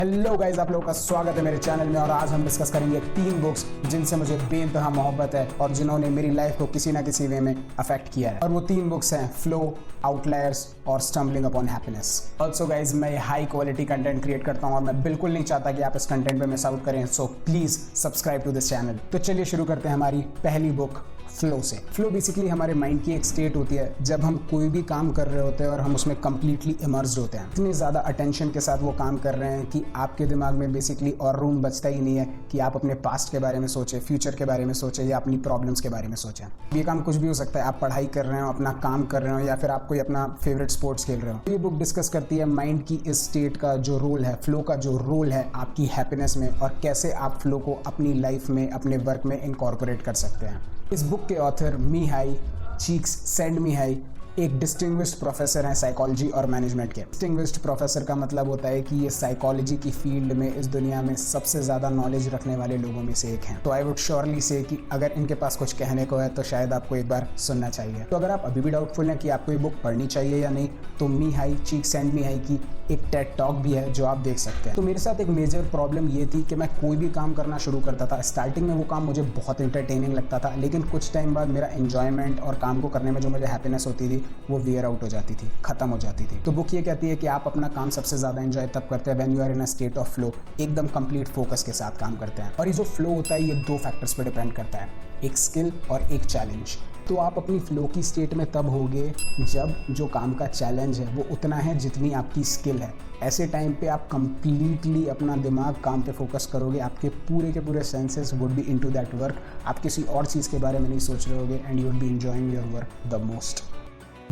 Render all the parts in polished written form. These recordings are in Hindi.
हेलो गाइस, आप लोगों का स्वागत है मेरे चैनल में। और आज हम डिस्कस करेंगे 3 बुक्स जिनसे मुझे बेइंतहा मोहब्बत है और जिन्होंने मेरी लाइफ को किसी ना किसी वे में अफेक्ट किया है। और वो 3 बुक्स हैं फ्लो, आउटलायर्स और stumbling upon happiness. Also guys, मैं हाई क्वालिटी कंटेंट क्रिएट करता हूँ और मैं बिल्कुल नहीं चाहता कि आप इस कंटेंट पे मिस आउट करें। So please subscribe to this channel. तो चलिए शुरू करते हैं हमारी पहली बुक फ्लो से। फ्लो बेसिकली हमारे माइंड की एक स्टेट होती है जब हम कोई भी काम कर रहे होते हैं और हम उसमें कंप्लीटली इमर्स्ड होते हैं। इतनी ज़्यादा अटेंशन के साथ वो काम कर रहे हैं कि आपके दिमाग में बेसिकली और रूम बचता ही नहीं है कि आप अपने पास्ट के बारे में सोचें, फ्यूचर के बारे में सोचें या अपनी प्रॉब्लम्स के बारे में सोचें। ये काम कुछ भी हो सकता है, आप पढ़ाई कर रहे हो, अपना काम कर रहे हो या फिर आप कोई अपना फेवरेट स्पोर्ट्स खेल रहे हो। ये बुक डिस्कस करती है माइंड की इस स्टेट का जो रोल है, फ्लो का जो रोल है आपकी हैप्पीनेस में, और कैसे आप फ्लो को अपनी लाइफ में, अपने वर्क में इनकॉर्पोरेट कर सकते हैं। इस बुक के ऑथर मिहाई चीक्ससेंडमिहाई एक डिस्टिंग्विश्ड प्रोफेसर हैं साइकोलॉजी और मैनेजमेंट के। डिस्टिंग्विश्ड प्रोफेसर का मतलब होता है कि ये साइकोलॉजी की फील्ड में इस दुनिया में सबसे ज़्यादा नॉलेज रखने वाले लोगों में से एक हैं। तो आई वुड श्योरली से कि अगर इनके पास कुछ कहने को है तो शायद आपको एक बार सुनना चाहिए। तो अगर आप अभी भी डाउटफुल हैं कि आपको ये बुक पढ़नी चाहिए या नहीं, तो मिहाई चीक्ससेंडमिहाई की एक टेड टॉक भी है जो आप देख सकते हैं। तो मेरे साथ एक मेजर प्रॉब्लम ये थी कि मैं कोई भी काम करना शुरू करता था, स्टार्टिंग में वो काम मुझे बहुत इंटरटेनिंग लगता था, लेकिन कुछ टाइम बाद मेरा एंजॉयमेंट और काम को करने में जो मुझे हैप्पीनेस होती थी वो वेयर आउट हो जाती थी, खत्म हो जाती थी। तो बुक ये कहती है कि आप अपना काम सबसे ज़्यादा एंजॉय तब करते हैं when you are in a state of flow, एकदम कंप्लीट फोकस के साथ काम करते हैं। और ये जो फ्लो होता है ये 2 फैक्टर्स पर डिपेंड करता है, एक स्किल और एक चैलेंज। तो आप अपनी फ्लो की स्टेट में तब होगे जब जो काम का चैलेंज है वो उतना है जितनी आपकी स्किल है। ऐसे टाइम पे आप कंप्लीटली अपना दिमाग काम पे फोकस करोगे, आपके पूरे के पूरे senses would be into that work, आप किसी और चीज़ के बारे में नहीं सोच रहे होगे and you would be enjoying your work the most.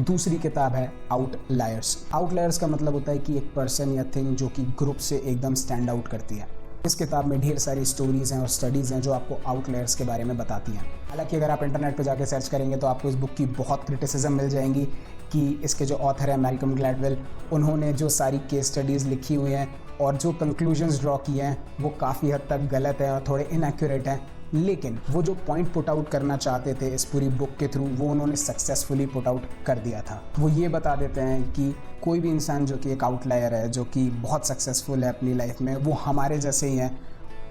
दूसरी किताब है आउटलायर्स। आउटलायर्स का मतलब होता है कि एक पर्सन या थिंग जो कि ग्रुप से एकदम स्टैंड आउट करती है। इस किताब में ढेर सारी स्टोरीज़ हैं और स्टडीज़ हैं जो आपको आउटलायर्स के बारे में बताती हैं। हालांकि अगर आप इंटरनेट पर जाकर सर्च करेंगे तो आपको इस बुक की बहुत क्रिटिसिज्म मिल जाएंगी कि इसके जो ऑथर हैं मैल्कम ग्लैडवेल, उन्होंने जो सारी केस स्टडीज़ लिखी हुई हैं और जो कंक्लूजन्स ड्रॉ किए हैं वो काफ़ी हद तक गलत हैं और थोड़े इनएक्यूरेट हैं। लेकिन वो जो पॉइंट पुट आउट करना चाहते थे इस पूरी बुक के थ्रू वो उन्होंने सक्सेसफुली पुट आउट कर दिया था। वो ये बता देते हैं कि कोई भी इंसान जो कि एक आउटलायर है, जो कि बहुत सक्सेसफुल है अपनी लाइफ में, वो हमारे जैसे ही हैं।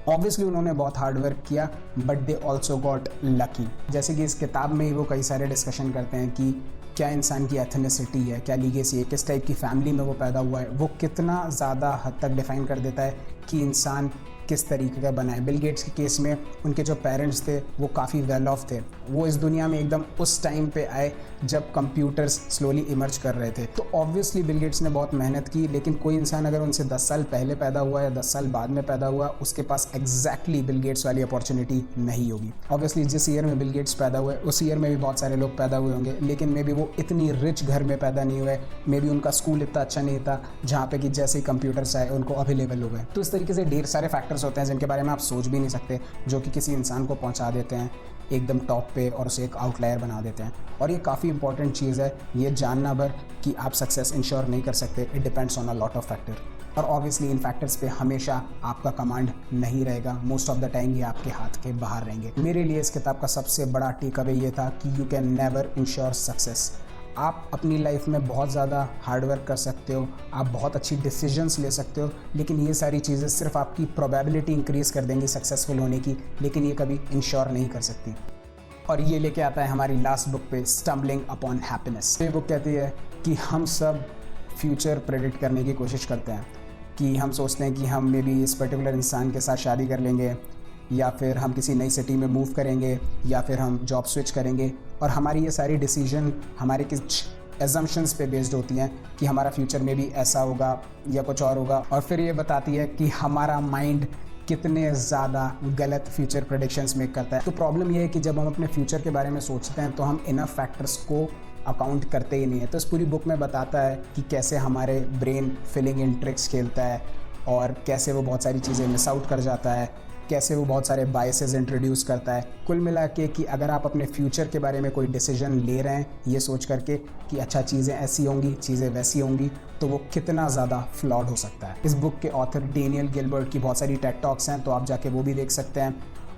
ऑब्वियसली उन्होंने बहुत हार्ड वर्क किया but they also got lucky. जैसे कि इस किताब में ही वो कई सारे डिस्कशन करते हैं कि क्या इंसान की एथनिसिटी है, क्या लीगेसी है, किस टाइप की फैमिली में वो पैदा हुआ है, वो कितना ज़्यादा हद तक डिफाइन कर देता है कि इंसान किस तरीके का बना है। बिल गेट्स के केस में उनके जो पेरेंट्स थे वो काफ़ी वेल ऑफ थे, वो इस दुनिया में एकदम उस टाइम पे आए जब कंप्यूटर्स स्लोली इमर्ज कर रहे थे। तो ऑब्वियसली बिल गेट्स ने बहुत मेहनत की, लेकिन कोई इंसान अगर उनसे 10 साल पहले पैदा हुआ या 10 साल बाद में पैदा हुआ, उसके पास एग्जैक्टली बिल गेट्स वाली अपॉर्चुनिटी नहीं होगी। ऑब्वियसली जिस ईयर में बिल गेट्स पैदा हुए उस ईयर में भी बहुत सारे लोग पैदा हुए होंगे, लेकिन मे बी वो इतनी रिच घर में पैदा नहीं हुए, मे बी उनका स्कूल इतना अच्छा नहीं था जहाँ पे कि जैसे ही कंप्यूटर्स आए उनको अवेलेबल हो गए। तो इस तरीके से ढेर सारे फैक्टर्स होते हैं जिनके बारे में आप सोच भी नहीं सकते, जो कि किसी इंसान को पहुंचा देते हैं एकदम टॉप पे और उसे एक आउटलायर बना देते हैं। और ये काफ़ी इंपॉर्टेंट चीज़ है ये जानना भर कि आप सक्सेस इंश्योर नहीं कर सकते, it depends on a lot of factor. और ऑब्वियसली इन फैक्टर्स पे हमेशा आपका कमांड नहीं रहेगा, मोस्ट ऑफ द टाइम ये आपके हाथ के बाहर रहेंगे। मेरे लिए इस किताब का सबसे बड़ा टेक अवे ये था कि you can never ensure success. आप अपनी लाइफ में बहुत ज़्यादा हार्ड वर्क कर सकते हो, आप बहुत अच्छी डिसीजंस ले सकते हो, लेकिन ये सारी चीज़ें सिर्फ आपकी प्रोबेबिलिटी इंक्रीज़ कर देंगी सक्सेसफुल होने की, लेकिन ये कभी इंश्योर नहीं कर सकती। और ये लेके आता है हमारी लास्ट बुक पे, स्टम्बलिंग अपॉन हैप्पीनेस। ये बुक कहती है कि हम सब फ्यूचर प्रेडिक्ट करने की कोशिश करते हैं, कि हम सोचते हैं कि हम मे बी इस पर्टिकुलर इंसान के साथ शादी कर लेंगे, या फिर हम किसी नई सिटी में मूव करेंगे, या फिर हम जॉब स्विच करेंगे। और हमारी ये सारी डिसीजन हमारे कुछ एजम्पशंस पे बेस्ड होती हैं कि हमारा फ्यूचर में भी ऐसा होगा या कुछ और होगा। और फिर ये बताती है कि हमारा माइंड कितने ज़्यादा गलत फ्यूचर प्रेडिक्शंस मेक करता है। तो प्रॉब्लम ये है कि जब हम अपने फ्यूचर के बारे में सोचते हैं तो हम इनफ फैक्टर्स को अकाउंट करते ही नहीं है। तो इस पूरी बुक में बताता है कि कैसे हमारे ब्रेन फिलिंग इन ट्रिक्स खेलता है और कैसे वो बहुत सारी चीज़ें मिस आउट कर जाता है, कैसे वो बहुत सारे बायसेस इंट्रोड्यूस करता है। कुल मिला के कि अगर आप अपने फ्यूचर के बारे में कोई डिसीजन ले रहे हैं ये सोच करके कि अच्छा चीज़ें ऐसी होंगी, चीज़ें वैसी होंगी, तो वो कितना ज़्यादा फ्लॉड हो सकता है। इस बुक के ऑथर डेनियल गिलबर्ट की बहुत सारी टेड टॉक्स हैं, तो आप जाके वो भी देख सकते हैं।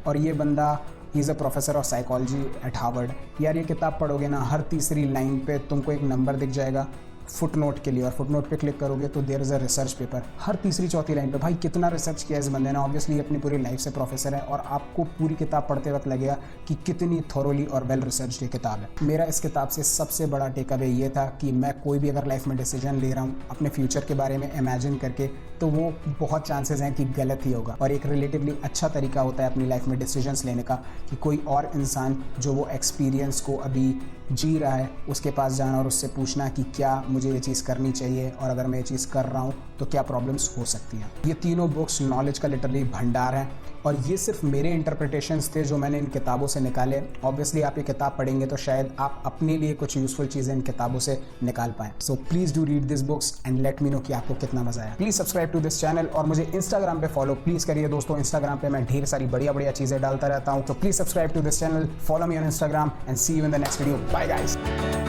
और ये बंदा he is a professor of psychology eight Harvard. यार ये किताब पढ़ोगे ना, हर तीसरी लाइन पे तुमको एक नंबर दिख जाएगा फुट नोट के लिए, और फुट नोट पे क्लिक करोगे तो there is a research paper. हर तीसरी चौथी लाइन पे भाई कितना रिसर्च किया इस बंदे ने। ऑब्वियसली अपनी पूरी लाइफ से प्रोफेसर है और आपको पूरी किताब पढ़ते वक्त लगेगा कि कितनी थॉरोली और वेल रिसर्च ये किताब है। मेरा इस किताब से सबसे बड़ा टेक अवे ये था कि मैं कोई भी अगर लाइफ में डिसीजन ले रहा हूँ अपने फ्यूचर के बारे में इमेजिन करके, तो वो बहुत चांसेस हैं कि गलत ही होगा। और एक रिलेटिवली अच्छा तरीका होता है अपनी लाइफ में डिसीजंस लेने का कि कोई और इंसान जो वो एक्सपीरियंस को अभी जी रहा है उसके पास जाना और उससे पूछना कि क्या मुझे ये चीज़ करनी चाहिए, और अगर मैं ये चीज़ कर रहा हूँ तो क्या प्रॉब्लम्स हो सकती हैं। ये तीनों बुक्स नॉलेज का लिटरली भंडार है, और ये सिर्फ मेरे इंटरप्रिटेशंस थे जो मैंने इन किताबों से निकाले। ऑब्वियसली आप ये किताब पढ़ेंगे तो शायद आप अपने लिए कुछ यूजफुल चीज़ें इन किताबों से निकाल पाएँ। So please do read this books and let me know कि आपको कितना मजा आया। Please subscribe to this channel, और मुझे इंस्टाग्राम पे फॉलो प्लीज़ करिए दोस्तों। इंस्टाग्राम पे मैं ढेर सारी बढ़िया चीज़ें डालता रहता हूँ, तो please subscribe to this channel, follow me on Instagram and see you in the next video. Bye guys.